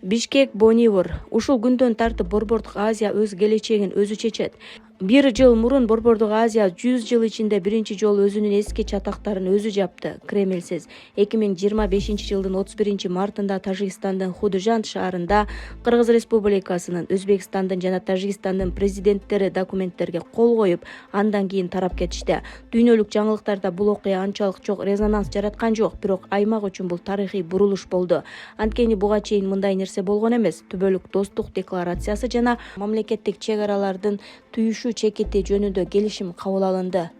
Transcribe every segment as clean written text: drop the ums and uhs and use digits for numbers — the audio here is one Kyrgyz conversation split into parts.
Бишкек Бонивор. Ушул күндөн тартып Борбордук Азия өз келечегин өзү чечет. 1 жыл мурун Борбордук Азия 100 жыл ичинде биринчи жолу өзүнүн эски чатактарын өзү жапты. Кремльсиз 2025 жылдын 31 мартында Тажикстандын Худыжан шаарында Кыргыз Республикасынын, Өзбекстандын жана Тажикстандын президенттери документтерге кол коюп, андан кийин тарап кетишти. Дүйнөлүк жаңылыктарда бул окуя анчалык чоң резонанс жараткан жок, бирок аймак үчүн бул тарыхый бурулуш болду. Анткени буга чейин мындай нерсе болгон эмес. Түбөлүк достук декларациясы жана мамлекеттик чек аралардын туюшу чекити жөнүндө келишим кабыл алынды.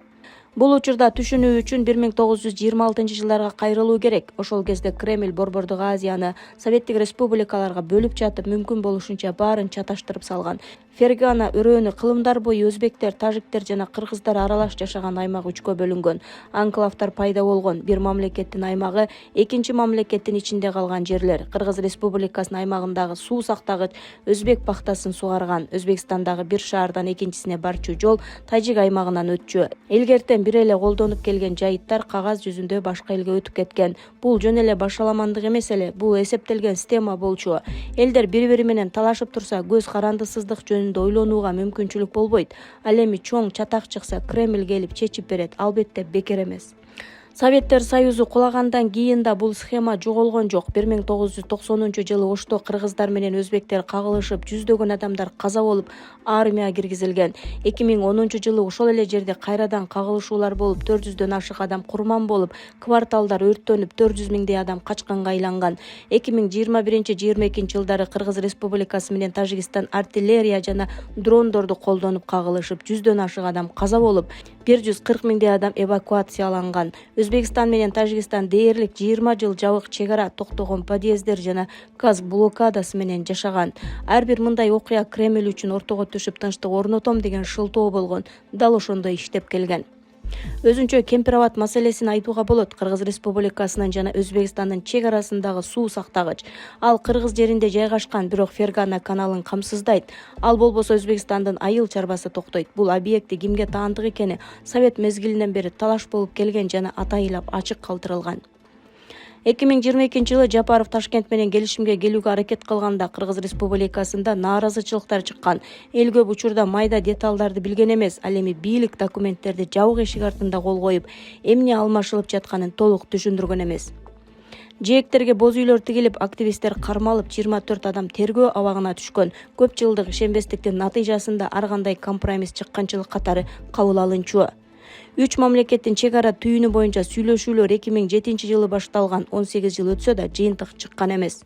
Бул учурда түшүнүү үчүн 1926 жылдарга кайрылуу керек. Ошол кезде Кремль Борбордук Азияны Советтик республикаларга бөлүп жатып, мүмкүн болушунча баарын чаташтырып салган. Фергана өрөөнү кылымдар бою өзбектер, тажиктер жана кыргыздар аралаш жашаган аймак 3кө бөлүнгөн. Анклавдар пайда болгон. Бир мамлекеттин аймагы экинчи мамлекеттин ичинде калган жерлер. Кыргыз Республикасынын аймагындагы суу сактагыч өзбек пахтасын сугарган. Өзбекстандагы бир шаардан экинчисине барчу жол Тажик аймагынан өтчү. Илгертен бир эле колдонуп келген жайыттар кагаз жүзүндө башка элге өтүп кеткен. Бул жөн эле башаламандык эмес эле, бул эсептелген система болчу. Элдер бири-бири менен талашып турса, көз карандысыздык жөнүндө ойлонууга мүмкүнчүлүк болбойт. Ал эми чоң чатак чыкса, Кремль келип чечип берет. Албетте бекер эмес. Советтер Союзу кулагандан кийин да бул схема жоголгон жок. 1990 жылы Ошто кыргыздар менен өзбектер кагылышып, жүздөгөн адамдар каза болуп, армия киргизилген. 2010 жылы ошол эле жерде кайрадан кагылышуулар болуп, 400дөн ашык адам курман болуп, кварталдар өрттөнүп, 400 миңдей адам качканга айланган. 2021-22 жылдары Кыргыз Республикасы менен Тажикстан артиллерия жана дрондорду колдонуп кагылышып, 100дөн ашык адам каза болуп, 140 миңдей адам эвакуацияланган. Өзбекстан менен Тажикстан дээрлик 20 жыл жабык чек ара, токтогон подъездер жана газ блокадасы менен жашаган. Ар бир мындай окуя Кремль үчүн ортого түшүп тынчтык орнотом деген шылтоо болгон. Дал ошондой иштеп келген. Өзүнчө Кемпирабад маселесин айтууга болот. Кыргыз Республикасынын жана Өзбекстандын чек арасындагы суу сактагыч. Ал кыргыз жеринде жайгашкан, бирок Фергана каналын камсыздайт. Ал болбосо Өзбекстандын айыл чарбасы токтойт. Бул объекти кимге таандык экени Совет мезгилинен бери талаш болуп келген жана атайылап ачык калтырылган. 2022 жылы Жапаров Ташкент менен келишимге келүүгө аракет кылганда Кыргыз Республикасында нааразычылыктар чыккан. Эл көп учурда майда деталдарды билген эмес. Ал эми бийлик документтерди жабык эшик артында кол коюп, эмне алмашылып жатканын толук түшүндүргөн эмес. Жээктерге боз үйлөр тигилип, активисттер кармалып, 24 адам тергөө абагына түшкөн. Көп жылдык ишенбестиктин натыйжасында ар кандай компромисс чыкканчылык катары кабыл алынчу. 3 мамлекеттин чек ара түйүнү боюнча сүйлөшүүлөр 2007 жылы башталган. 18 жыл өтсө да жыйынтык чыккан эмес.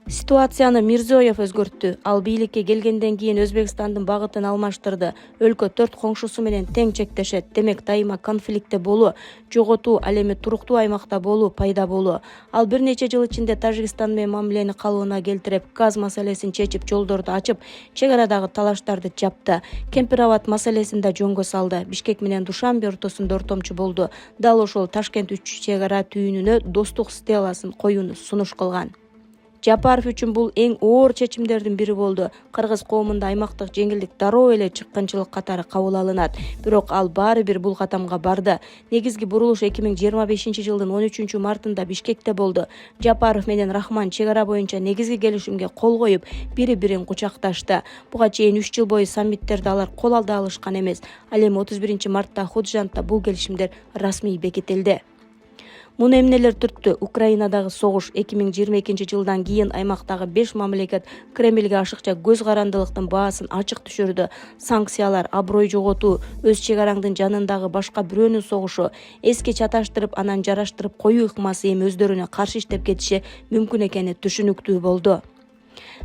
Ситуацияны Мирзиёев өзгөрттү. Ал бийликке келгенден кийин Өзбекстандын багытын алмаштырды. Өлкө 4 коңшусу менен тең чектешет. Демек дайыма конфликтте болуу, жоготуу, ал эми туруктуу аймакта болуу пайда болуу. Ал бир нече жыл ичинде Тажикстан менен мамилени калыбына келтирип, газ маселесин чечип, жолдорду ачып, чек арадагы талаштарды жапты. Кемпирабад маселесин да жөнгө салды. Бишкек менен Душанбе ортосунда ортомчу болду. Дал ошол Ташкент 3 чек ара түйүнүнө достук стеласын коюуну сунуш кылган. Жапаров үчүн бул эң оор чечимдердин бири болду. Кыргыз коомунда аймактык жеңилдик дароо эле чыккынчылык катары кабыл алынат. Бирок ал баары бир бул катамга барды. Негизги бурулуш 2025 жылдын 13 мартында Бишкекте болду. Жапаров менен Рахман чек ара боюнча негизги келишимге кол коюп, бири-бирин кучакташты. Буга чейин 3 жыл бою саммиттерде алар кол алда алышкан эмес. Ал эми 31 мартта Худыжантта бул келишимдер расмий бекитилди. Муну эмнелер түрттү? Украинадагы согуш 2022 жылдан кийин аймактагы 5 мамлекет Кремльге ашыкча көз карандылыктын баасын ачык түшүрдү. Санкциялар, аброй жоготуу, өз чек араңдын жанындагы башка бирөөнүн согушу, эске чаташтырып, анан жараштырып коюу ыкмасы эми өздөрүнө каршы иштеп кетиши мүмкүн экени түшүнүктүү болду.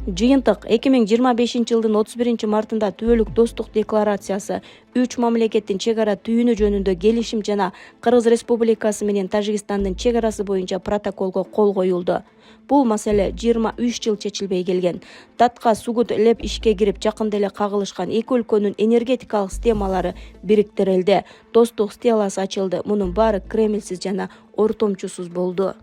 Жыйынтык 2025 жылдын 31 мартында түбөлүк достук декларациясы, 3 мамлекеттин чек ара түйүнү жөнүндө келишим жана Кыргыз Республикасы менен Тажикстандын чек арасы боюнча протоколго кол коюлду. Бул маселе 23 жыл чечилбей келген. Татка Сугут Леп ишке кирип, жакында эле кагылышкан эки өлкөнүн энергетикалык системалары бириктирилди. Достук стеласы ачылды. Мунун баары Кремльсиз жана ортомчусуз болду.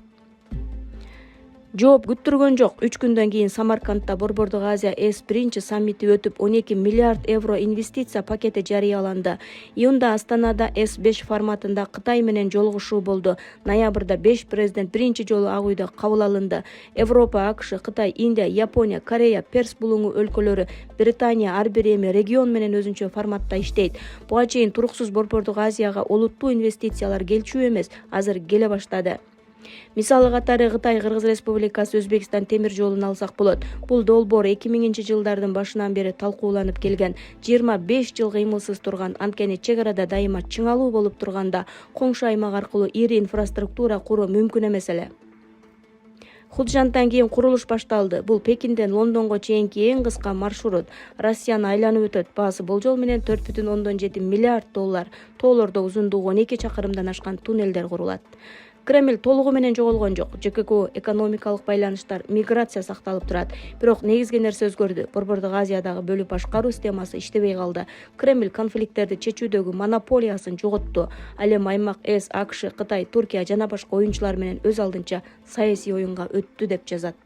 жооп күттүргөн жок. 3 күндөн кийин Самаркандта Борбордук Азия ЭС биринчи саммити өтүп, 12 миллиард евро инвестиция пакети жарыяланды. Июнда Астанада ЭС-5 форматында Кытай менен жолугушуу болду. Ноябрда 5 президент биринчи жолу ак үйдө кабыл алынды. Европа, АКШ, Кытай, Индия, Япония, Корея, Перс булуңу өлкөлөрү, Британия ар бир эми регион менен өзүнчө форматта иштейт. Буга чейин туруксуз Борбордук Азияга олуттуу инвестициялар келчү эмес, азыр келе баштады. Мисалы катары Кытай, Кыргыз Республикасы, Өзбекстан темир жолун алсак болот. Бул долбоор 2000-жылдардын башынан бери талкууланып келген. 25 жыл кыймылсыз турган, анткени чек арада дайыма чыңалуу болуп турганда коңшу аймак аркылуу ири инфраструктура куруу мүмкүн эмес эле. Худжантан кийин курулуш башталды. Бул Пекинден Лондонго чейинки эң кыска маршрут. Россияны айланып өтөт. Баасы болжол менен 4,7 миллиард доллар. Тоолордо узундугу 12 чакырымдан ашкан туннелдер курулат. Кремль толугу менен жоголгон жок. ЖКК экономикалык байланыштар, миграция сакталып турат. Бирок негизги нерсе өзгөрдү. Борбордук Азиядагы бөлүп башкаруу системасы иштебей калды. Кремль конфликттерди чечүүдөгү монополиясын жоготту. Ал эми аймак ЭС, АКШ, Кытай, Туркия жана башка оюнчулар менен өз алдынча саясий оюнга өттү деп жазат.